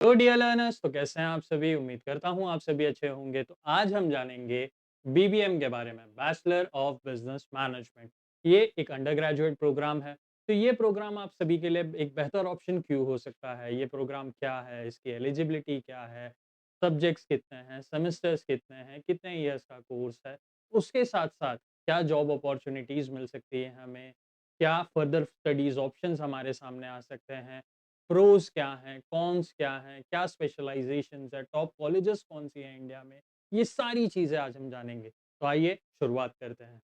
तो dear learners, तो कैसे हैं आप सभी? उम्मीद करता हूँ आप सभी अच्छे होंगे। तो आज हम जानेंगे बीबीएम के बारे में, बैचलर ऑफ बिजनेस मैनेजमेंट। ये एक अंडर ग्रेजुएट प्रोग्राम है। तो ये प्रोग्राम आप सभी के लिए एक बेहतर ऑप्शन क्यों हो सकता है? ये प्रोग्राम क्या है, इसकी एलिजिबिलिटी क्या है, सब्जेक्ट्स कितने हैं, सेमेस्टर्स कितने हैं, कितने ईयर्स का कोर्स है, उसके साथ साथ क्या जॉब अपॉर्चुनिटीज मिल सकती है हमें, क्या फर्दर स्टडीज ऑप्शंस हमारे सामने आ सकते हैं, प्रोज क्या हैं, कॉन्स क्या हैं, क्या स्पेशलाइजेशंस है, टॉप कॉलेजेस कौन सी हैं इंडिया में, ये सारी चीज़ें आज हम जानेंगे। तो आइए शुरुआत करते हैं।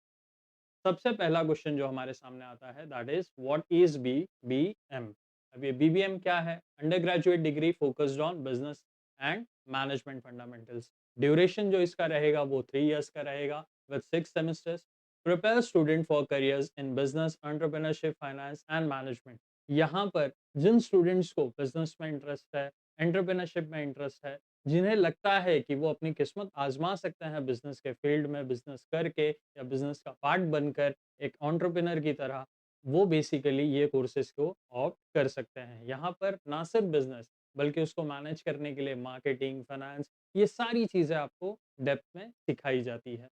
सबसे पहला क्वेश्चन जो हमारे सामने आता है that is what is BBM. अब ये बीबीएम क्या है? Under graduate degree focused on business and management fundamentals. Duration जो इसका रहेगा वो 3 इयर्स का रहेगा with 6 semesters. Prepare student for careers in business, entrepreneurship, finance and management. यहाँ पर जिन स्टूडेंट्स को बिजनेस में इंटरेस्ट है, एंटरप्रेन्योरशिप में इंटरेस्ट है, जिन्हें लगता है कि वो अपनी किस्मत आजमा सकते हैं बिजनेस के फील्ड में, बिजनेस करके या बिजनेस का पार्ट बनकर एक एंटरप्रेन्योर की तरह, वो बेसिकली ये कोर्सेज को ऑप्ट कर सकते हैं। यहाँ पर ना सिर्फ बिजनेस बल्कि उसको मैनेज करने के लिए मार्केटिंग, फाइनेंस, ये सारी चीज़ें आपको डेप्थ में सिखाई जाती है।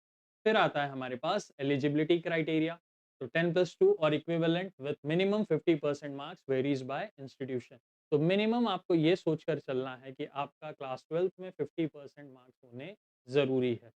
फिर आता है हमारे पास एलिजिबिलिटी क्राइटेरिया। तो 10+2 और equivalent with minimum 50% marks varies by institution. तो मिनिमम आपको ये सोचकर चलना है कि आपका क्लास 12th में 50% मार्क्स होने ज़रूरी है।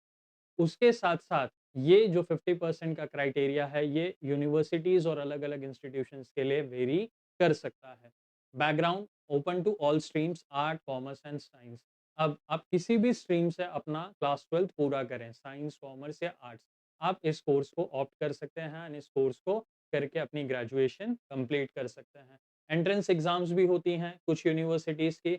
उसके साथ-साथ ये जो 50% का क्राइटेरिया है, ये यूनिवर्सिटीज़ और अलग-अलग इंस्टीट्यूशंस के लिए वेरी कर सकता है। Background open to all streams, art, commerce and science. अब आप किसी भी स्ट्रीम से अपना क्लास 12th पूरा करें, साइंस, कॉमर्स या आर्ट्स, आप इस कोर्स को ऑप्ट कर सकते हैं एंड इस कोर्स को करके अपनी ग्रेजुएशन कंप्लीट कर सकते हैं। एंट्रेंस एग्ज़ाम्स भी होती हैं कुछ यूनिवर्सिटीज़ की,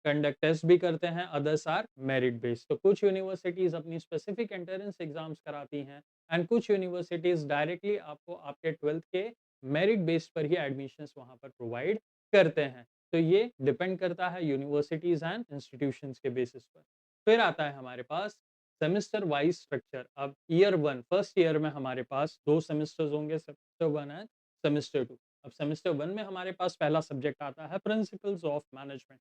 कंडक्ट टेस्ट भी करते हैं, अदर्स आर मेरिट बेस्ड। तो कुछ यूनिवर्सिटीज अपनी स्पेसिफिक एंट्रेंस एग्जाम्स कराती हैं एंड कुछ यूनिवर्सिटीज डायरेक्टली आपको आपके 12th के मेरिट बेस पर ही एडमिशंस वहां पर प्रोवाइड करते हैं। तो ये डिपेंड करता है यूनिवर्सिटीज एंड इंस्टीट्यूशंस के बेसिस पर। फिर आता है हमारे पास सेमेस्टर वाइज स्ट्रक्चर। अब ईयर वन, फर्स्ट ईयर में हमारे पास 2 सेमेस्टर्स होंगे, semester one end semester two. अब सेमेस्टर वन में हमारे पास पहला सब्जेक्ट आता है प्रिंसिपल्स ऑफ मैनेजमेंट।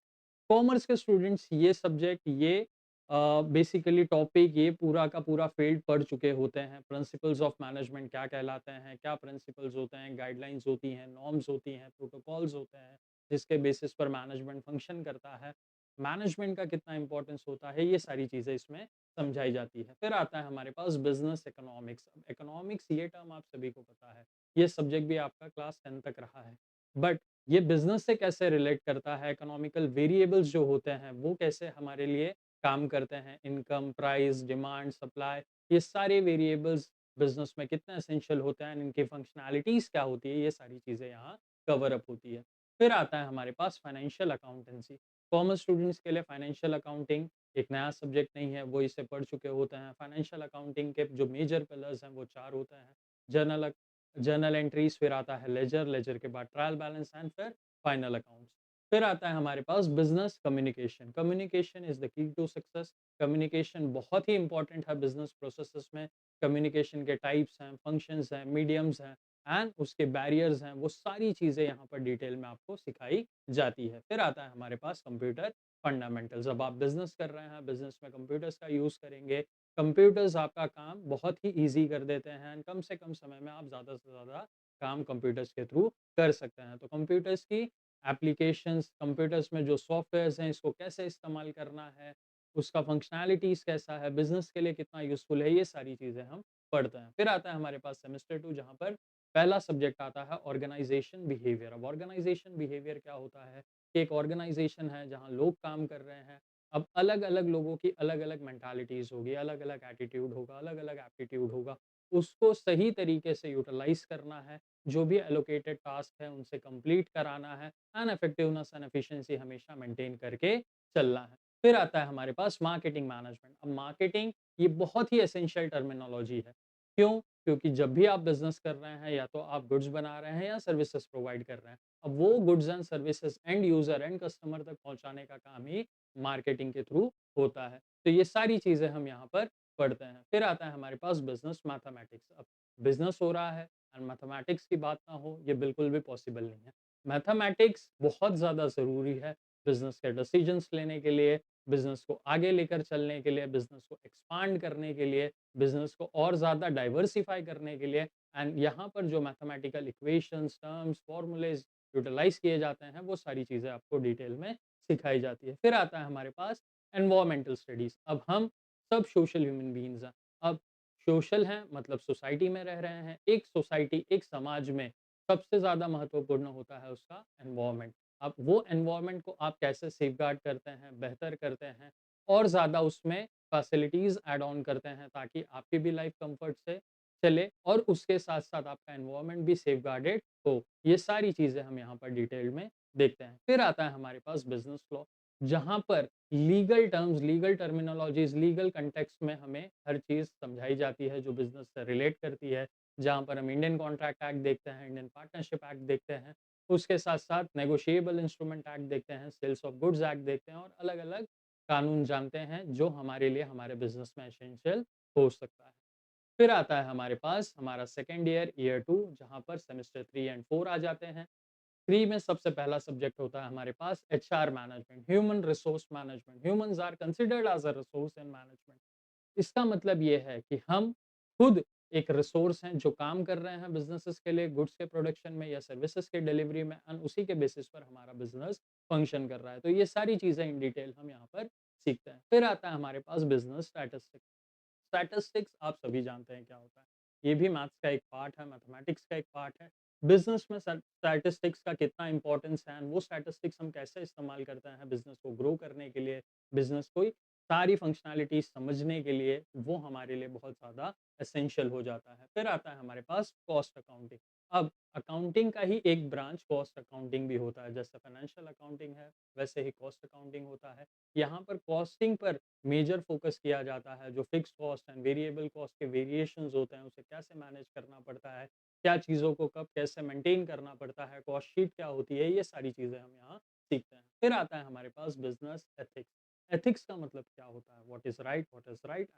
कॉमर्स के स्टूडेंट्स ये सब्जेक्ट, ये बेसिकली टॉपिक, ये पूरा का पूरा फील्ड पढ़ चुके होते हैं। प्रिंसिपल्स ऑफ मैनेजमेंट क्या कहलाते हैं, क्या प्रिंसिपल्स होते हैं, गाइडलाइंस होती हैं, नॉर्म्स होती हैं, प्रोटोकॉल्स होते हैं, जिसके बेसिस पर मैनेजमेंट फंक्शन करता है, मैनेजमेंट का कितना इंपॉर्टेंस होता है, ये सारी चीज़ें इसमें समझाई जाती है। फिर आता है हमारे पास बिजनेस इकोनॉमिक्स। इकोनॉमिक्स ये टर्म आप सभी को पता है, ये सब्जेक्ट भी आपका क्लास 10 तक रहा है, बट ये बिज़नेस से कैसे रिलेट करता है, इकोनॉमिकल वेरिएबल्स जो होते हैं, वो कैसे हमारे लिए काम करते हैं, इनकम, प्राइस, डिमांड, सप्लाई, ये सारे वेरिएबल्स बिज़नेस में कितने एसेंशियल होते हैं, इनकी फंक्शनैलिटीज़ क्या होती है, ये सारी चीज़ें यहाँ कवर अप होती है। फिर आता है हमारे पास फाइनेंशियल अकाउंटेंसी। कॉमर्स स्टूडेंट्स के लिए फाइनेंशियल अकाउंटिंग एक नया सब्जेक्ट नहीं है, वो इसे पढ़ चुके होते हैं। फाइनेंशियल अकाउंटिंग के जो मेजर पिलर्स हैं, वो 4 होते हैं। जर्नल जर्नल एंट्रीज, फिर आता है लेजर, लेजर के बाद ट्रायल बैलेंस एंड फिर फाइनल अकाउंट्स। फिर आता है हमारे पास business communication. Communication is the key to success. Communication बहुत ही इंपॉर्टेंट है बिजनेस प्रोसेसेस में। कम्युनिकेशन के टाइप्स हैं, फंक्शंस हैं, मीडियम्स हैं एंड उसके बैरियर्स हैं, वो सारी चीज़ें यहाँ पर डिटेल में आपको सिखाई जाती है। फिर आता है हमारे पास कंप्यूटर फंडामेंटल्स। अब आप बिजनेस कर रहे हैं, बिजनेस में कंप्यूटर्स का यूज़ करेंगे। कंप्यूटर्स आपका काम बहुत ही ईज़ी कर देते हैं एंड कम से कम समय में आप ज़्यादा से ज़्यादा काम कंप्यूटर्स के थ्रू कर सकते हैं। तो कंप्यूटर्स की एप्लीकेशंस, कंप्यूटर्स में जो सॉफ्टवेयर्स हैं, इसको कैसे इस्तेमाल करना है, उसका फंक्शनैलिटीज़ कैसा है, बिज़नेस के लिए कितना यूज़फुल है, ये सारी चीज़ें हम पढ़ते हैं। फिर आता है हमारे पास सेमेस्टर 2, जहाँ पर पहला सब्जेक्ट आता है ऑर्गेनाइज़ेशन बिहेवियर। अब ऑर्गेनाइज़ेशन बिहेवियर क्या होता है कि एक ऑर्गेनाइज़ेशन है जहाँ लोग काम कर रहे हैं। अब अलग-अलग लोगों की अलग-अलग मेंटालिटीज़ होगी, अलग-अलग एटीट्यूड होगा, अलग-अलग एप्टीट्यूड होगा। उसको सही तरीके से यूटिलाइज़ करना है, जो भी एलोकेटेड टास्क है उनसे कंप्लीट कराना है एंड इफेक्टिवनेस एंड एफिशिएंसी हमेशा मेंटेन करके चलना है। फिर आता है हमारे पास मार्केटिंग मैनेजमेंट। अब मार्केटिंग ये बहुत ही एसेंशियल टर्मिनोलॉजी है। क्यों? क्योंकि जब भी आप बिज़नेस कर रहे हैं, या तो आप गुड्स बना रहे हैं या सर्विसेज़ प्रोवाइड कर रहे हैं। अब वो goods and services end user, and customer तक पहुँचाने का काम ही मार्केटिंग के थ्रू होता है। तो ये सारी चीज़ें हम यहाँ पर पढ़ते हैं। फिर आता है हमारे पास बिज़नेस मैथमेटिक्स। अब बिज़नेस हो रहा है एंड मैथमेटिक्स की बात ना हो, ये बिल्कुल भी पॉसिबल नहीं है। मैथमेटिक्स बहुत ज़्यादा ज़रूरी है। बिज़नेस के डिसीजंस लेने के लिए, बिज़नेस को आगे लेकर चलने के लिए, बिज़नेस को एक्सपांड करने के लिए, बिज़नेस को और ज़्यादा डाइवर्सिफ़ाई करने के लिए। एंड यहाँ पर जो मैथमेटिकल इक्वेशंस, टर्म्स, फ़ॉर्मूलेज़ यूटिलाइज़ किए जाते हैं, वो सारी चीज़ें आपको डिटेल में सिखाई जाती है। फिर आता है हमारे पास एनवायरमेंटल स्टडीज़। अब हम सब सोशल ह्यूमन बीइंग्स हैं। अब सोशल हैं मतलब सोसाइटी में रह रहे हैं। एक सोसाइटी, एक समाज में सबसे ज़्यादा महत्वपूर्ण होता है उसका एनवायरनमेंट। अब वो एनवायरनमेंट को आप कैसे सेफगार्ड करते हैं, बेहतर करते हैं और ज़्यादा उसमें फैसिलिटीज़ ऐड ऑन करते हैं ताकि आपकी भी लाइफ कंफर्ट से चले और उसके साथ-साथ आपका एनवायरनमेंट भी सेफगार्डेड हो। ये सारी चीज़ें हम यहाँ पर डिटेल में देखते हैं। फिर आता है हमारे पास बिज़नेस लॉ, जहाँ पर legal terms, legal terminologies, legal context में हमें हर चीज़ समझाई जाती है जो बिज़नेस से रिलेट करती है। जहाँ पर हम इंडियन कॉन्ट्रैक्ट एक्ट देखते हैं, इंडियन पार्टनरशिप एक्ट देखते हैं, उसके साथ-साथ नेगोशिएबल इंस्ट्रूमेंट एक्ट देखते हैं, सेल्स ऑफ गुड्स एक्ट देखते हैं और अलग-अलग कानून जानते हैं जो हमारे लिए हमारे बिज़नेस में एसेंशियल हो सकता है। फिर आता है हमारे पास हमारा सेकंड ईयर, ईयर 2, जहाँ पर सेमेस्टर 3 एंड 4 आ जाते हैं। 3 में सबसे पहला सब्जेक्ट होता है हमारे पास HR management, human resource management. Humans are considered as a resource in management. इसका मतलब ये है कि हम खुद एक रिसोर्स हैं जो काम कर रहे हैं बिज़नेसेस के लिए, गुड्स के प्रोडक्शन में या सर्विसेज के डिलीवरी में एंड उसी के बेसिस पर हमारा बिज़नेस फंक्शन कर रहा है। तो ये सारी चीज़ें इन डिटेल हम यहाँ पर सीखते हैं। फिर आता है हमारे पास बिज़नेस स्टैटिस्टिक्स। स्टैटिस्टिक्स आप सभी जानते हैं क्या होता है। ये भी मैथ्स का एक पार्ट है, मैथमेटिक्स का एक पार्ट है। बिज़नेस में स्टैटिस्टिक्स का कितना इम्पोर्टेंस है एंड वो स्टैटिस्टिक्स हम कैसे इस्तेमाल करते हैं बिज़नेस को ग्रो करने के लिए, बिज़नेस को सारी फंक्शनैलिटीज़ समझने के लिए, वो हमारे लिए बहुत ज़्यादा एसेंशियल हो जाता है। फिर आता है हमारे पास कॉस्ट अकाउंटिंग। अब अकाउंटिंग का ही एक ब्रांच कॉस्ट अकाउंटिंग भी होता है। जैसे फाइनेंशियल अकाउंटिंग है, वैसे ही कॉस्ट अकाउंटिंग होता है। यहाँ पर कॉस्टिंग पर मेजर फोकस किया जाता है। जो fixed cost and variable cost के वेरिएशंस होते हैं, उसे कैसे मैनेज करना पड़ता है, क्या चीज़ों को कब कैसे मेंटेन करना पड़ता है, कॉस्ट शीट क्या होती है, ये सारी चीज़ें हम यहाँ सीखते हैं। फिर आता है हमारे पास बिज़नेस एथिक्स। एथिक्स का मतलब क्या होता है? What is right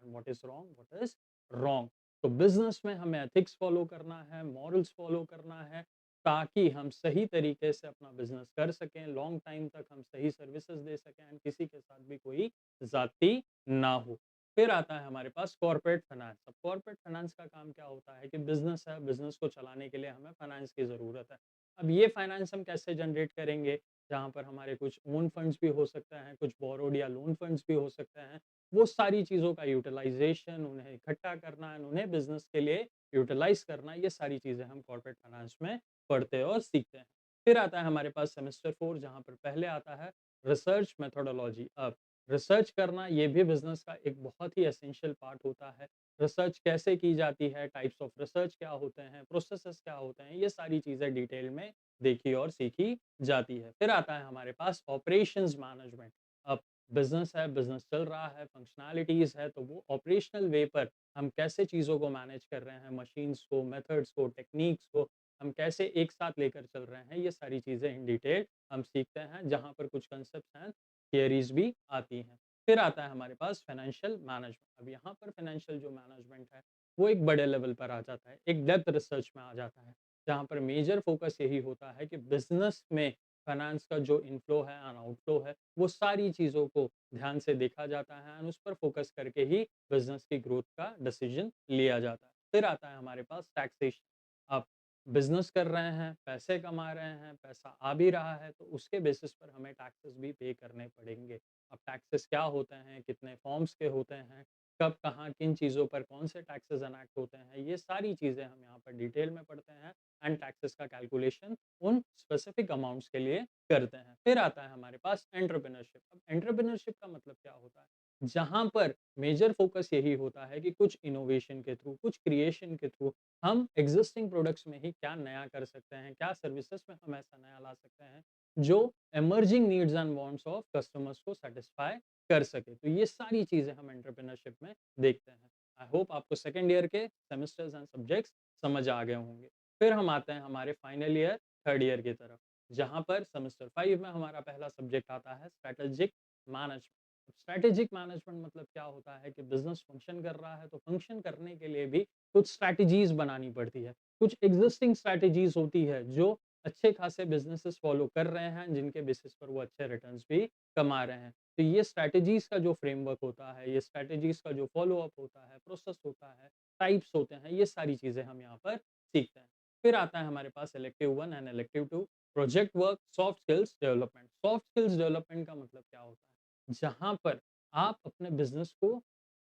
and what is wrong, what is wrong. तो बिज़नेस में हमें एथिक्स फॉलो करना है, मॉरल्स फॉलो करना है, ताकि हम सही तरीके से अपना बिज़नेस कर सकें, लॉन्ग टाइम तक हम सही सर्विसेज़ दे सकें एंड किसी के साथ भी कोई ज़्यादती ना हो। फिर आता है हमारे पास कॉर्पोरेट फाइनेंस। अब कॉर्पोरेट फाइनेंस का काम क्या होता है कि बिज़नेस है, बिज़नेस को चलाने के लिए हमें फाइनेंस की ज़रूरत है। अब ये फाइनेंस हम कैसे जनरेट करेंगे? जहाँ पर हमारे कुछ ओन फंड्स भी हो सकते हैं, कुछ बोरोड या लोन फंड्स भी हो सकते हैं। वो सारी चीज़ों का यूटिलाइज़ेशन, उन्हें इकट्ठा करना एंड उन्हें बिज़नेस के लिए यूटिलाइज़ करना, ये सारी चीज़ें हम कॉर्पोरेट फाइनेंस में पढ़ते हैं और सीखते हैं। फिर आता है हमारे पास सेमेस्टर 4, जहाँ पर पहले आता है रिसर्च मेथोडोलॉजी। अब रिसर्च करना ये भी बिज़नेस का एक बहुत ही एसेंशियल पार्ट होता है। रिसर्च कैसे की जाती है, टाइप्स ऑफ रिसर्च क्या होते हैं, प्रोसेसेस क्या होते हैं, ये सारी चीज़ें डिटेल में देखी और सीखी जाती है। फिर आता है हमारे पास ऑपरेशंस मैनेजमेंट। अब बिज़नेस है, बिज़नेस चल रहा है, फंक्शनैलिटीज़ है, तो वो ऑपरेशनल वे पर हम कैसे चीज़ों को मैनेज कर रहे हैं, मशीन्स को, मेथड्स को, टेक्नीक्स को हम कैसे एक साथ लेकर चल रहे हैं, ये सारी चीज़ें इन डिटेल हम सीखते हैं, जहाँ पर कुछ कांसेप्ट्स हैं, थियरीज़ भी आती हैं। फिर आता है हमारे पास फाइनेंशियल मैनेजमेंट। अब यहाँ पर फाइनेंशियल जो मैनेजमेंट है, वो एक बड़े लेवल पर आ जाता है, एक डेप्थ रिसर्च में आ जाता है, जहाँ पर मेजर फोकस यही होता है कि बिज़नेस में फाइनेंस का जो इनफ्लो है एंड आउटफ्लो है, वो सारी चीज़ों को ध्यान से देखा जाता है एंड उस पर फोकस करके ही बिज़नेस की ग्रोथ का डिसीजन लिया जाता है। फिर आता है हमारे पास टैक्सेशन। अब बिज़नेस कर रहे हैं, पैसे कमा रहे हैं, पैसा आ भी रहा है, तो उसके बेसिस पर हमें टैक्सेस भी पे करने पड़ेंगे। अब टैक्सेस क्या होते हैं, कितने फॉर्म्स के होते हैं, कब, कहाँ, किन चीज़ों पर कौन से टैक्सेस एनैक्ट होते हैं, ये सारी चीज़ें हम यहाँ पर डिटेल में पढ़ते हैं एंड टैक्सेस का कैलकुलेशन उन स्पेसिफिक अमाउंट्स के लिए करते हैं। फिर आता है हमारे पास एंटरप्रेन्योरशिप। अब एंटरप्रेन्योरशिप का मतलब क्या होता है? जहाँ पर मेजर फोकस यही होता है कि कुछ इनोवेशन के थ्रू, कुछ क्रिएशन के थ्रू हम एग्जिस्टिंग प्रोडक्ट्स में ही क्या नया कर सकते हैं, क्या सर्विसेज में हम ऐसा नया ला सकते हैं जो emerging needs and wants of customers को सेटिस्फाई कर सके। तो ये सारी चीजें हम एंटरप्रेन्योरशिप में देखते हैं। आई होप आपको सेकेंड ईयर के सेमेस्टर्स एंड सब्जेक्ट्स समझ आ गए होंगे। फिर हम आते हैं हमारे फाइनल ईयर, थर्ड ईयर की तरफ, जहाँ पर सेमेस्टर 5 में हमारा पहला सब्जेक्ट आता है स्ट्रेटेजिक मैनेजमेंट। स्ट्रेटेजिक मैनेजमेंट मतलब क्या होता है कि बिजनेस फंक्शन कर रहा है, तो फंक्शन करने के लिए भी कुछ स्ट्रैटेजीज बनानी पड़ती है। कुछ एग्जिस्टिंग स्ट्रैटेजीज होती है जो अच्छे खासे बिज़नेसेस फ़ॉलो कर रहे हैं, जिनके बेसिस पर वो अच्छे रिटर्न्स भी कमा रहे हैं। तो ये स्ट्रैटेजीज़ का जो फ्रेमवर्क होता है, ये स्ट्रैटेजीज़ का जो फ़ॉलो-अप होता है, प्रोसेस होता है, टाइप्स होते हैं, ये सारी चीज़ें हम यहाँ पर सीखते हैं। फिर आता है हमारे पास elective 1 and elective 2, project work, soft skills development. Soft skills development का मतलब क्या होता है? जहाँ पर आप अपने बिज़नेस को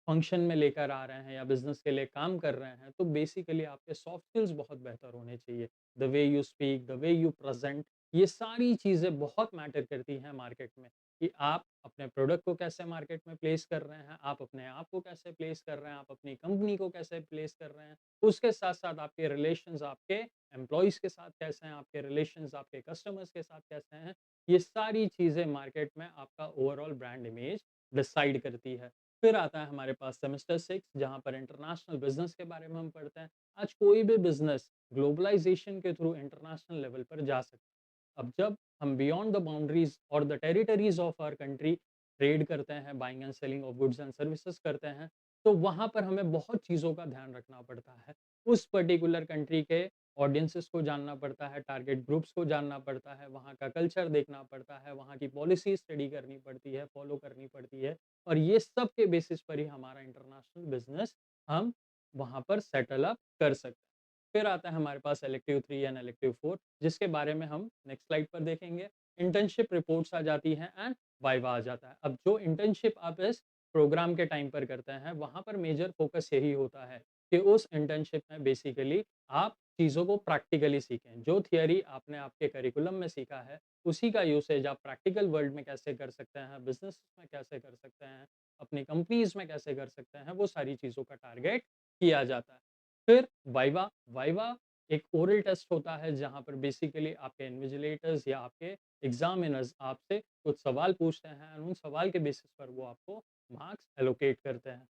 फंक्शन में लेकर आ रहे हैं या बिज़नेस के लिए काम कर रहे हैं, तो बेसिकली आपके सॉफ्ट स्किल्स बहुत बेहतर होने चाहिए। The way you speak, the way you present, ये सारी चीज़ें बहुत मैटर करती हैं मार्केट में, कि आप अपने प्रोडक्ट को कैसे मार्केट में प्लेस कर रहे हैं, आप अपने आप को कैसे प्लेस कर रहे हैं, आप अपनी कंपनी को कैसे प्लेस कर रहे हैं। उसके साथ-साथ आपके रिलेशंस आपके एम्प्लॉइज़ के साथ कैसे हैं, आपके रिलेशंस आपके कस्टमर्स के साथ कैसे हैं, ये सारी चीज़ें मार्केट में आपका ओवरऑल ब्रांड इमेज डिसाइड करती है। फिर आता है हमारे पास सेमेस्टर 6, जहाँ पर इंटरनेशनल बिज़नेस के बारे में हम पढ़ते हैं। आज कोई भी बिज़नेस ग्लोबलाइज़ेशन के थ्रू इंटरनेशनल लेवल पर जा सकता है। अब जब हम बियॉन्ड द बाउंड्रीज़ और the territories of our country trade करते हैं, buying and selling of goods and services करते हैं, तो वहाँ पर हमें बहुत चीज़ों का ध्यान रखना पड़ता है। उस पर्टिकुलर कंट्री के ऑडियंसेस को जानना पड़ता है, टारगेट ग्रुप्स को जानना पड़ता है, वहाँ का कल्चर देखना पड़ता है, वहाँ की पॉलिसी स्टडी करनी पड़ती है, फॉलो करनी पड़ती है। और ये सब के बेसिस पर ही हमारा इंटरनेशनल बिज़नेस हम वहाँ पर सेटल अप कर सकते हैं। फिर आता है हमारे पास इलेक्टिव 3 एंड इलेक्टिव 4, जिसके बारे में हम नेक्स्ट स्लाइड पर देखेंगे। इंटर्नशिप रिपोर्ट्स आ जाती हैं एंड वाइवा आ जाता है। अब जो इंटर्नशिप आप इस प्रोग्राम के टाइम पर करते हैं, वहाँ पर मेजर फोकस यही होता है कि उस इंटर्नशिप में बेसिकली आप चीज़ों को प्रैक्टिकली सीखें। जो थियरी आपने आपके करिकुलम में सीखा है, उसी का यूसेज आप प्रैक्टिकल वर्ल्ड में कैसे कर सकते हैं, बिज़नेस में कैसे कर सकते हैं, अपनी कंपनीज़ में कैसे कर सकते हैं, वो सारी चीज़ों का टारगेट किया जाता है। फिर वाइवा, वाइवा एक ओरल टेस्ट होता है, जहाँ पर बेसिकली आपके इन्विजिलेटर्स या आपके एग्ज़ामिनर्स आपसे कुछ सवाल पूछते हैं और उन सवाल के बेसिस पर वो आपको मार्क्स एलोकेट करते हैं।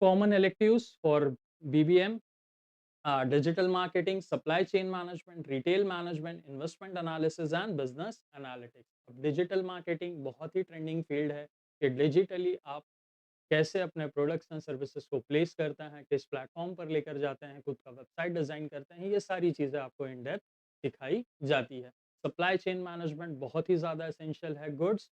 Common electives for BBM, digital marketing, supply chain management, retail management, investment analysis and business analytics। अब डिजिटल मार्केटिंग बहुत ही ट्रेंडिंग फील्ड है कि डिजिटली आप कैसे अपने प्रोडक्ट्स एंड सर्विसेज को प्लेस करते हैं, किस प्लेटफॉर्म पर लेकर जाते हैं, खुद का वेबसाइट डिज़ाइन करते हैं, ये सारी चीज़ें आपको इन डेप्थ सिखाई जाती है। सप्लाई चेन मैनेजमेंट बहुत ही ज़्यादा एसेंशियल है। गुड्स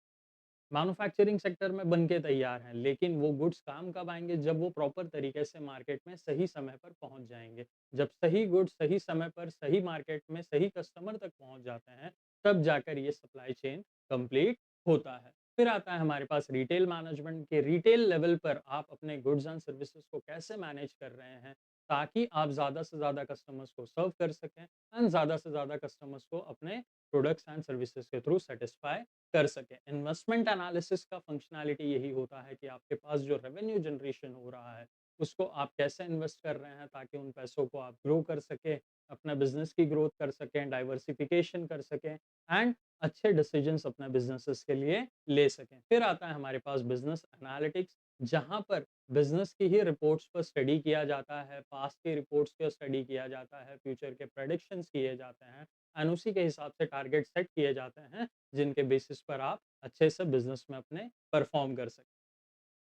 मैन्युफैक्चरिंग सेक्टर में बन के तैयार हैं, लेकिन वो गुड्स काम कब आएँगे? जब वो प्रॉपर तरीके से मार्केट में सही समय पर पहुँच जाएँगे। जब सही गुड्स सही समय पर, सही मार्केट में, सही कस्टमर तक पहुँच जाते हैं, तब जाकर ये सप्लाई चेन कंप्लीट होता है। फिर आता है हमारे पास रिटेल मैनेजमेंट के रिटेल लेवल पर आप अपने गुड्स एंड सर्विसेज़ को कैसे मैनेज कर रहे हैं, ताकि आप ज़्यादा से ज़्यादा कस्टमर्स को सर्व कर सकें एंड ज़्यादा से ज़्यादा कस्टमर्स को अपने प्रोडक्ट्स एंड सर्विसेज़ के थ्रू सैटिस्फाई कर सकें। इन्वेस्टमेंट एनालिसिस का फंक्शनैलिटी यही होता है कि आपके पास जो रेवेन्यू जनरेशन हो रहा है, उसको आप कैसे इन्वेस्ट कर रहे हैं, ताकि उन पैसों को आप ग्रो कर सकें, अपना बिज़नेस की ग्रोथ कर सकें, डाइवर्सिफ़िकेशन कर सकें एंड अच्छे डिसीजंस अपने बिज़नेसेस के लिए ले सकें। फिर आता है हमारे पास बिज़नेस एनालिटिक्स, जहाँ पर बिज़नेस की ही रिपोर्ट्स पर स्टडी किया जाता है, पास्ट की रिपोर्ट्स पर स्टडी किया जाता है, फ्यूचर के प्रेडिक्शंस किए जाते हैं एंड उसी के हिसाब से टारगेट सेट किए जाते हैं, जिनके बेसिस पर आप अच्छे से बिज़नेस में अपने परफ़ॉर्म कर सकें।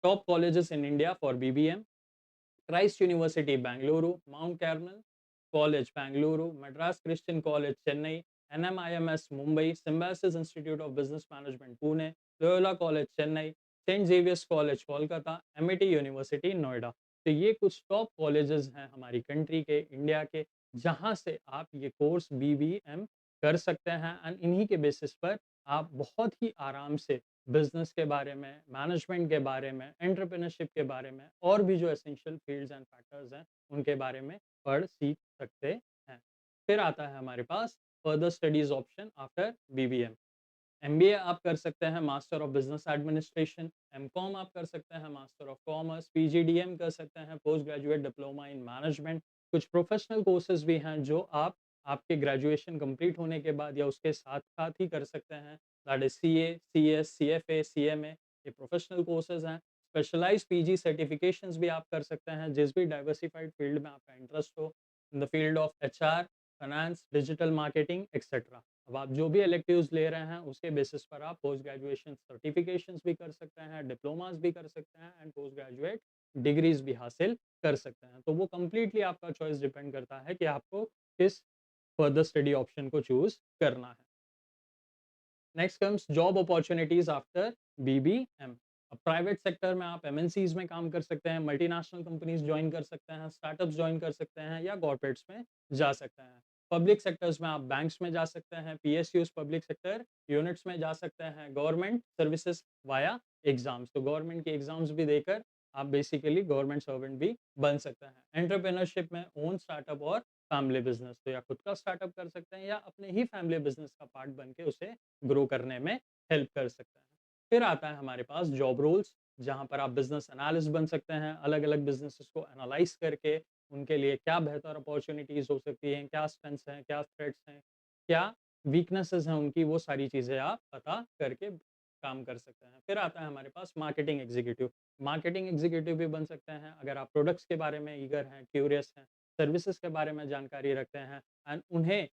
Top colleges in India for BBM: Christ University Bengaluru, Mount Carmel College Bengaluru, Madras Christian College Chennai, NMIMS Mumbai, Symbiosis Institute of Business Management Pune, Loyola College Chennai, Saint Xavier's College Kolkata, MIT University Noida. तो ये कुछ टॉप कॉलेजेस हैं हमारी कंट्री के, इंडिया के, जहाँ से आप ये कोर्स बीबीएम कर सकते हैं एंड इन्हीं के बेसिस पर आप बहुत ही आराम से बिजनेस के बारे में, मैनेजमेंट के बारे में, एंटरप्रेन्योरशिप के बारे में और भी जो एसेंशियल फील्ड्स एंड फैक्टर्स हैं, उनके बारे में पढ़ सीख सकते हैं। फिर आता है हमारे पास further studies option after BBM. MBA आप कर सकते हैं, master of business administration, MCom आप कर सकते हैं, मास्टर ऑफ कॉमर्स, पीजीडीएम कर सकते हैं, post graduate diploma in management. कुछ प्रोफेशनल कोर्सेज भी हैं जो आप आपके ग्रेजुएशन कंप्लीट होने के बाद या उसके साथ साथ ही कर सकते हैं, that is CA, CS, CFA, CMA, ये प्रोफेशनल कोर्सेज हैं। स्पेशलाइज पीजी सर्टिफिकेशंस भी आप कर सकते हैं, जिस भी डाइवर्सिफाइड फील्ड में आपका इंटरेस्ट हो, in the field of HR, finance, digital marketing etcetera. अब आप जो भी इलेक्टिव्स ले रहे हैं, उसके बेसिस पर आप पोस्ट ग्रेजुएशन सर्टिफिकेशंस भी कर सकते हैं, डिप्लोमास भी कर सकते हैं एंड पोस्ट ग्रेजुएट डिग्रीज भी हासिल कर सकते हैं। तो वो कंप्लीटली आपका चॉइस डिपेंड करता है कि आपको किस फर्दर स्टडी ऑप्शन को चूज़ करना है। Next comes job opportunities after BBM. अब प्राइवेट सेक्टर में आप एमएनसीज में काम कर सकते हैं, मल्टीनेशनल कंपनीज ज्वाइन कर सकते हैं, स्टार्टअप्स ज्वाइन कर सकते हैं या कॉर्पोरेट्स में जा सकते हैं। पब्लिक सेक्टर्स में आप बैंक्स में जा सकते हैं, पीएसयूज पब्लिक सेक्टर यूनिट्स में जा सकते हैं, गवर्नमेंट सर्विसेज वाया एग्जाम्स, तो गवर्नमेंट के एग्जाम्स भी देकर आप बेसिकली गवर्नमेंट सर्वेंट भी बन सकते हैं। एंटरप्रेन्योरशिप में ओन स्टार्टअप और फैमिली बिजनेस, तो या खुद का स्टार्टअप कर सकते हैं या अपने ही फैमिली बिजनेस का पार्ट बन के उसे ग्रो करने में हेल्प कर सकते हैं। फिर आता है हमारे पास जॉब रोल्स, जहाँ पर आप बिजनेस एनालिस्ट बन सकते हैं, अलग अलग बिजनेसेस को एनालाइज करके उनके लिए क्या बेहतर अपॉर्चुनिटीज हो सकती हैं, क्या स्ट्रेंथ्स हैं, क्या थ्रेट्स हैं, क्या वीकनेसेस हैं उनकी, वो सारी चीज़ें आप पता करके काम कर सकते हैं। फिर आता है हमारे पास मार्केटिंग एग्जीक्यूटिव। मार्केटिंग एग्जीक्यूटिव भी बन सकते हैं अगर आप प्रोडक्ट्स के बारे में ईगर हैं, क्यूरियस हैं, सर्विसेज के बारे में जानकारी रखते हैं एंड उन्हें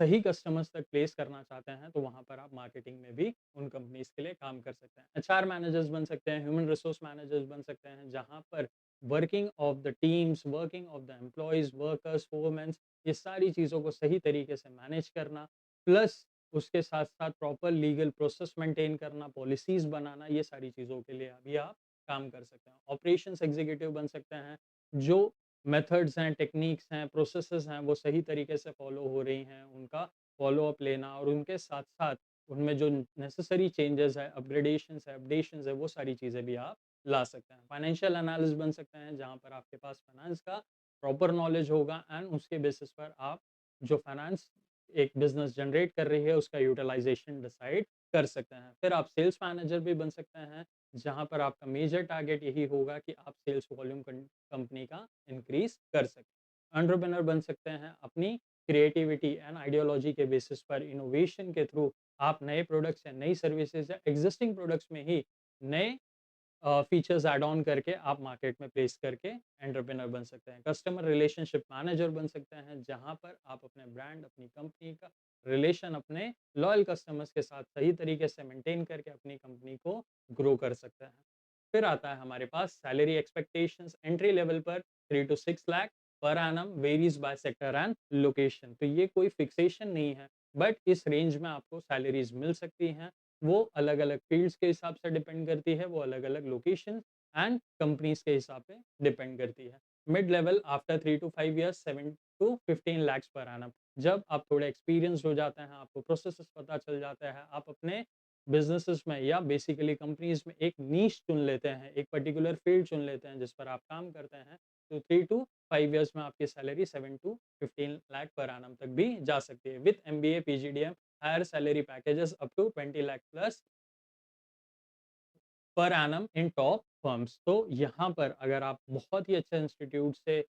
सही कस्टमर्स तक प्लेस करना चाहते हैं, तो वहाँ पर आप मार्केटिंग में भी उन कंपनीज के लिए काम कर सकते हैं। एचआर मैनेजर्स बन सकते हैं, ह्यूमन रिसोर्स मैनेजर्स बन सकते हैं, जहाँ पर working of the teams, working of the employees, workers, foremans, ये सारी चीज़ों को सही तरीके से मैनेज करना, प्लस उसके साथ साथ प्रॉपर लीगल प्रोसेस मेंटेन करना, पॉलिसीज बनाना, ये सारी चीज़ों के लिए अभी आप काम कर सकते हैं। ऑपरेशंस एग्जीक्यूटिव बन सकते हैं, जो मेथड्स हैं, टेक्निक्स हैं, प्रोसेसेस हैं, वो सही तरीके से फॉलो हो रही हैं, उनका फॉलो अप लेना और उनके साथ-साथ उनमें जो नेसेसरी चेंजेस है, अपग्रेडेशंस है, अपडेशंस है, वो सारी चीज़ें भी आप ला सकते हैं। फाइनेंशियल एनालिस्ट बन सकते हैं, जहाँ पर आपके पास फाइनेंस का प्रॉपर नॉलेज होगा एंड उसके बेसिस पर आप जो फाइनेंस एक बिज़नेस जनरेट कर रही है, उसका यूटिलाइज़ेशन डिसाइड कर सकते हैं। फिर आप सेल्स मैनेजर भी बन सकते हैं, जहाँ पर आपका मेजर टारगेट यही होगा कि आप सेल्स वॉल्यूम कंपनी का इंक्रीज कर सकें। एंटरप्रेन्योर बन सकते हैं, अपनी क्रिएटिविटी एंड आइडियोलॉजी के बेसिस पर इनोवेशन के थ्रू आप नए प्रोडक्ट्स या नई सर्विसेज या एग्जिस्टिंग प्रोडक्ट्स में ही नए फीचर्स ऐड ऑन करके आप मार्केट में प्लेस करके एंटरप्रेन्योर बन सकते हैं। कस्टमर रिलेशनशिप मैनेजर बन सकते हैं, जहां पर आप अपने ब्रांड, अपनी कंपनी का रिलेशन अपने लॉयल कस्टमर्स के साथ सही तरीके से मेंटेन करके अपनी कंपनी को ग्रो कर सकते हैं। फिर आता है हमारे पास सैलरी एक्सपेक्टेशंस। एंट्री लेवल पर 3 to 6 lakh per annum, varies by sector and location, तो ये कोई फिक्सेशन नहीं है, बट इस रेंज में आपको सैलरीज मिल सकती हैं। वो अलग अलग फील्ड्स के हिसाब से डिपेंड करती है, वो अलग अलग लोकेशन एंड कंपनीज के हिसाब पे डिपेंड करती है। Mid level after 3 to 5 years 7 to 15 lakhs per annum. जब आप थोड़े एक्सपीरियंस हो जाते हैं, आपको प्रोसेसेस पता चल जाता है, आप अपने बिजनेसेस में या बेसिकली कंपनीज में एक नीश चुन लेते हैं, एक पर्टिकुलर फील्ड चुन लेते हैं जिस पर आप काम करते हैं, तो 3 to 5 years में आपकी salary 7 to 15 lakh per annum तक भी जा सकती है with MBA PGDM. Higher salary packages up to 20 lakh plus per annum in top firms. तो यहाँ पर अगर आप बहुत ही अच्छे इंस्टीट्यूट से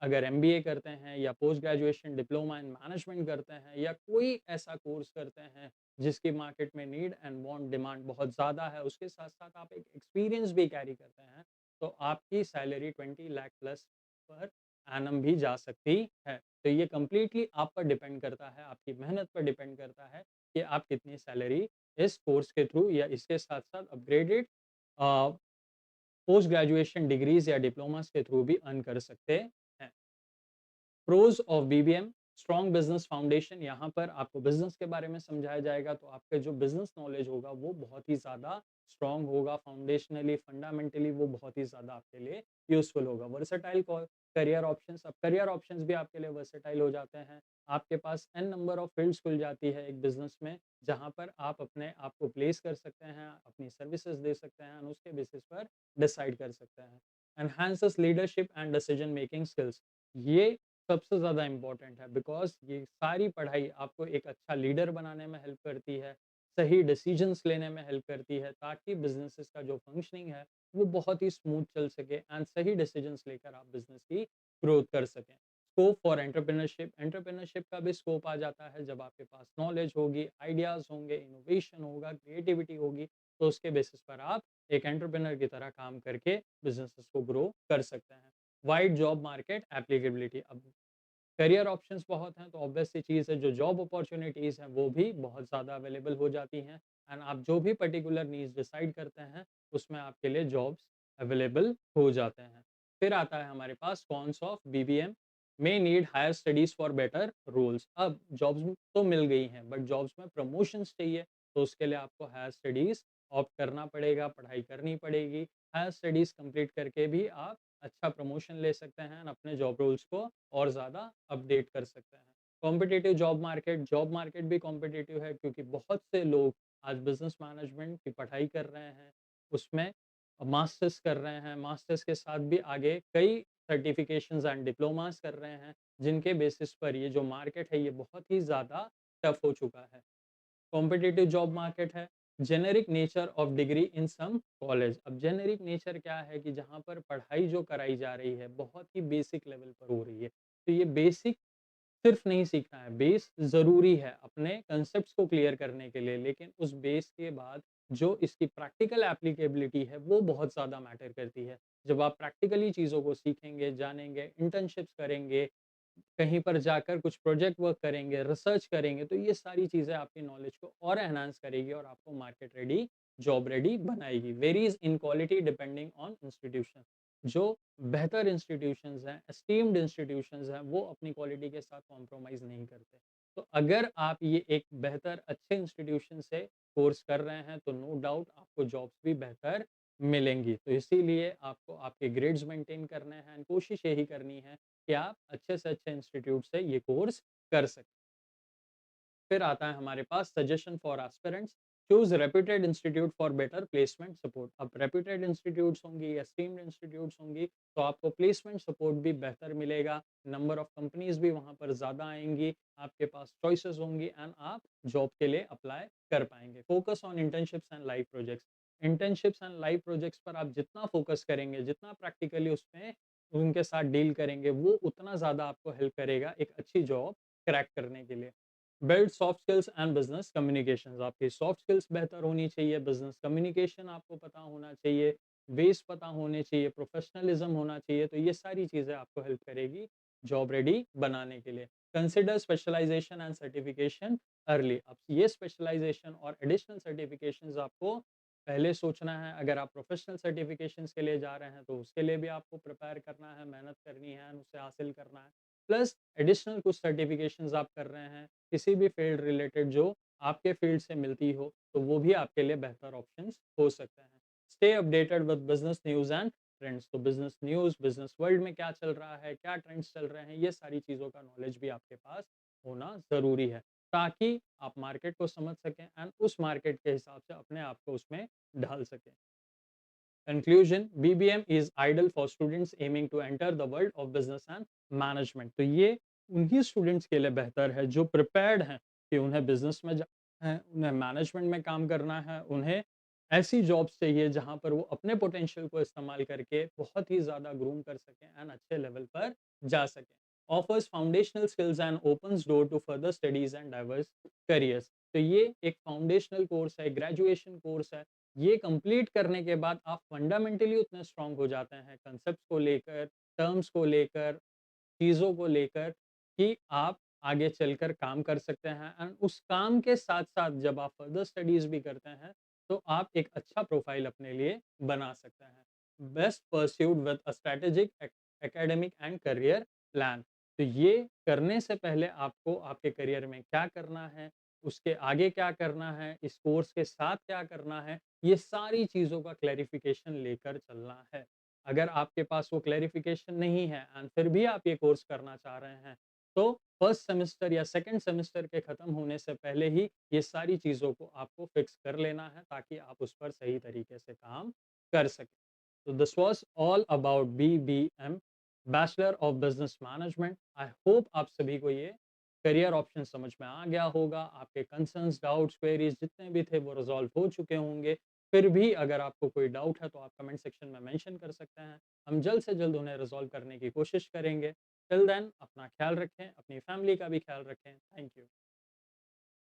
अगर एमबीए करते हैं या post graduation diploma in management करते हैं या कोई ऐसा कोर्स करते हैं जिसकी मार्केट में नीड एंड वांट डिमांड बहुत ज़्यादा है, उसके साथ साथ आप एक एक्सपीरियंस भी कैरी करते हैं, तो आपकी salary 20 lakh plus per annum भी जा सकती है। तो ये कम्प्लीटली आप पर डिपेंड करता है, आपकी मेहनत पर डिपेंड करता है कि आप कितनी सैलरी इस कोर्स के थ्रू या इसके साथ साथ अपग्रेडेड पोस्ट ग्रेजुएशन डिग्रीज या डिप्लोमास के थ्रू भी अर्न कर सकते हैं। Pros of BBM. Strong business foundation. यहाँ पर आपको बिजनेस के बारे में समझाया जाएगा, तो आपका जो बिजनेस नॉलेज होगा वो बहुत ही ज़्यादा स्ट्रॉन्ग होगा, फाउंडेशनली फंडामेंटली वो बहुत ही ज़्यादा आपके लिए यूजफुल होगा। Versatile career options. अब करियर ऑप्शंस भी आपके लिए वर्सेटाइल हो जाते हैं, आपके पास एन नंबर ऑफ फील्ड्स खुल जाती है एक बिजनेस में, जहाँ पर आप अपने आप को प्लेस कर सकते हैं, अपनी सर्विसेज दे सकते हैं और उसके बेसिस पर डिसाइड कर सकते हैं। Enhances leadership and decision making skills. ये सबसे ज़्यादा इम्पोर्टेंट है, बिकॉज़ ये सारी पढ़ाई आपको एक अच्छा लीडर बनाने में हेल्प करती है, सही डिसीजंस लेने में हेल्प करती है, ताकि बिज़नेसेस का जो फंक्शनिंग है वो बहुत ही स्मूथ चल सके एंड सही डिसीजंस लेकर आप बिज़नेस की ग्रोथ कर सकें। Scope for entrepreneurship. एंटरप्रेन्योरशिप का भी स्कोप आ जाता है जब आपके पास नॉलेज होगी, आइडियाज़ होंगे, इनोवेशन होगा, क्रिएटिविटी होगी, तो उसके बेसिस पर आप एक एंटरप्रेन्योर की तरह काम करके बिज़नेसेस को ग्रो कर सकते हैं। Wide job market applicability. अब करियर ऑप्शंस बहुत हैं, तो ऑब्वियस सी चीज़ है, जो जॉब अपॉर्चुनिटीज़ हैं वो भी बहुत ज़्यादा अवेलेबल हो जाती हैं एंड आप जो भी पर्टिकुलर नीड्स डिसाइड करते हैं उसमें आपके लिए जॉब्स अवेलेबल हो जाते हैं। फिर आता है हमारे पास cons of BBM. May need higher studies for better roles. अब जॉब्स तो मिल गई हैं बट जॉब्स में प्रमोशंस चाहिए, तो उसके लिए आपको हायर स्टडीज ऑप्ट करना पड़ेगा, पढ़ाई करनी पड़ेगी। हायर स्टडीज कंप्लीट करके भी आप अच्छा प्रमोशन ले सकते हैं और अपने जॉब रोल्स को और ज़्यादा अपडेट कर सकते हैं। कॉम्पिटिटिव जॉब मार्केट भी कॉम्पिटिटिव है क्योंकि बहुत से लोग आज बिजनेस मैनेजमेंट की पढ़ाई कर रहे हैं, उसमें मास्टर्स कर रहे हैं, मास्टर्स के साथ भी आगे कई सर्टिफिकेशंस एंड डिप्लोमास कर रहे हैं, जिनके बेसिस पर ये जो मार्केट है ये बहुत ही ज़्यादा टफ हो चुका है। कॉम्पिटिटिव जॉब मार्केट है। Generic nature of degree in some college. अब जेनेरिक नेचर क्या है कि जहाँ पर पढ़ाई जो कराई जा रही है बहुत ही बेसिक लेवल पर हो रही है, तो ये बेसिक सिर्फ नहीं सीखना है, बेस ज़रूरी है अपने कंसेप्ट्स को क्लियर करने के लिए, लेकिन उस बेस के बाद जो इसकी प्रैक्टिकल एप्लीकेबिलिटी है, वो बहुत ज़्यादा मैटर करती है। जब आप प्रैक्टिकली चीज़ों को सीखेंगे, जानेंगे, इंटर्नशिप्स करेंगे, कहीं पर जाकर कुछ प्रोजेक्ट वर्क करेंगे, रिसर्च करेंगे, तो ये सारी चीज़ें आपकी नॉलेज को और एनहांस करेगी और आपको मार्केट रेडी, जॉब रेडी बनाएगी। Varies in quality depending on institution. जो बेहतर इंस्टीट्यूशंस हैं, एस्टीम्ड इंस्टीट्यूशंस हैं, वो अपनी क्वालिटी के साथ कॉम्प्रोमाइज़ नहीं करते। तो अगर आप ये एक बेहतर अच्छे इंस्टीट्यूशन से कोर्स कर रहे हैं, तो नो डाउट आपको जॉब्स भी बेहतर मिलेंगी। तो इसीलिए आपको आपके ग्रेड्स मेंटेन करने हैं, कोशिश यही करनी है कि आप अच्छे से अच्छे इंस्टीट्यूट से ये कोर्स कर सकें। फिर आता है हमारे पास suggestion for aspirants. Choose reputed institute for better placement support. अब रेप्यूटेड इंस्टीट्यूट्स होंगी, एस्टीम्ड इंस्टीट्यूट्स होंगी, तो आपको प्लेसमेंट सपोर्ट भी बेहतर मिलेगा, नंबर ऑफ कंपनीज भी वहाँ पर ज़्यादा आएंगी, आपके पास चॉइसेस होंगी एंड आप जॉब के लिए अप्लाई कर पाएंगे। Focus on internships and live projects. Internships and live projects पर आप जितना फोकस करेंगे, जितना प्रैक्टिकली उसमें उनके साथ डील करेंगे, वो उतना ज़्यादा आपको हेल्प करेगा एक अच्छी जॉब क्रैक करने के लिए। Build soft skills and business communications. आपकी सॉफ्ट स्किल्स बेहतर होनी चाहिए, बिजनेस कम्युनिकेशन आपको पता होना चाहिए, बेस पता होने चाहिए, प्रोफेशनलिज्म होना चाहिए, तो ये सारी चीज़ें आपको हेल्प करेगी जॉब रेडी बनाने के लिए। Consider specialisation and certification early. अब ये स्पेशलाइजेशन और एडिशनल सर्टिफिकेशंस आपको पहले सोचना है। अगर आप प्रोफेशनल सर्टिफिकेशंस के लिए जा रहे हैं, तो उसके लिए भी आपको प्रिपेयर करना है, मेहनत करनी है, उसे हासिल करना है। प्लस एडिशनल कुछ सर्टिफिकेशंस आप कर रहे हैं किसी भी फील्ड रिलेटेड जो आपके फील्ड से मिलती हो, तो वो भी आपके लिए बेहतर ऑप्शंस हो सकते हैं। Stay updated with business news and trends. तो बिजनेस न्यूज़, बिजनेस वर्ल्ड में क्या चल रहा है, क्या ट्रेंड्स चल रहे हैं, ये सारी चीज़ों का नॉलेज भी आपके पास होना ज़रूरी है, ताकि आप मार्केट को समझ सकें एंड उस मार्केट के हिसाब से अपने आप को उसमें ढाल सकें। Conclusion, BBM is ideal for students aiming to enter the world of business and management. तो ये उन्हीं स्टूडेंट्स के लिए बेहतर है जो प्रिपेयर्ड हैं कि उन्हें बिजनेस में जाना है, उन्हें मैनेजमेंट में काम करना है, उन्हें ऐसी जॉब्स चाहिए जहां पर वो अपने पोटेंशियल को इस्तेमाल करके बहुत ही ज़्यादा ग्रूम कर सकें एंड अच्छे लेवल पर जा सकें। Offers foundational skills and opens door to further studies and diverse careers. तो ये एक फाउंडेशनल कोर्स है, ग्रेजुएशन कोर्स है। ये कंप्लीट करने के बाद आप फंडामेंटली उतने स्ट्रांग हो जाते हैं कंसेप्ट को लेकर, टर्म्स को लेकर, चीज़ों को लेकर, कि आप आगे चलकर काम कर सकते हैं एंड उस काम के साथ-साथ जब आप फर्दर स्टडीज़ भी करते हैं, तो आप एक अच्छा प्रोफाइल अपने लिए बना सकते हैं। Best pursued with a strategic academic and career plan. तो ये करने से पहले आपको आपके करियर में क्या करना है, उसके आगे क्या करना है, इस कोर्स के साथ क्या करना है, ये सारी चीज़ों का क्लैरिफिकेशन लेकर चलना है। अगर आपके पास वो क्लैरिफिकेशन नहीं है एंड फिर भी आप ये कोर्स करना चाह रहे हैं, तो फर्स्ट सेमेस्टर या सेकंड सेमेस्टर के खत्म होने से पहले ही ये सारी चीज़ों को आपको फिक्स कर लेना है, ताकि आप उस पर सही तरीके से काम कर सकें। तो this was all about BBM, bachelor of Business management. I hope आप सभी को ये करियर ऑप्शन समझ में आ गया होगा, आपके कंसर्न्स, डाउट्स, क्वेरीज जितने भी थे वो रिजॉल्व हो चुके होंगे। फिर भी अगर आपको कोई डाउट है तो आप कमेंट सेक्शन में मेंशन कर सकते हैं, हम जल्द से जल्द उन्हें रिजॉल्व करने की कोशिश करेंगे। टिल देन अपना ख्याल रखें, अपनी फैमिली का भी ख्याल रखें। Thank you.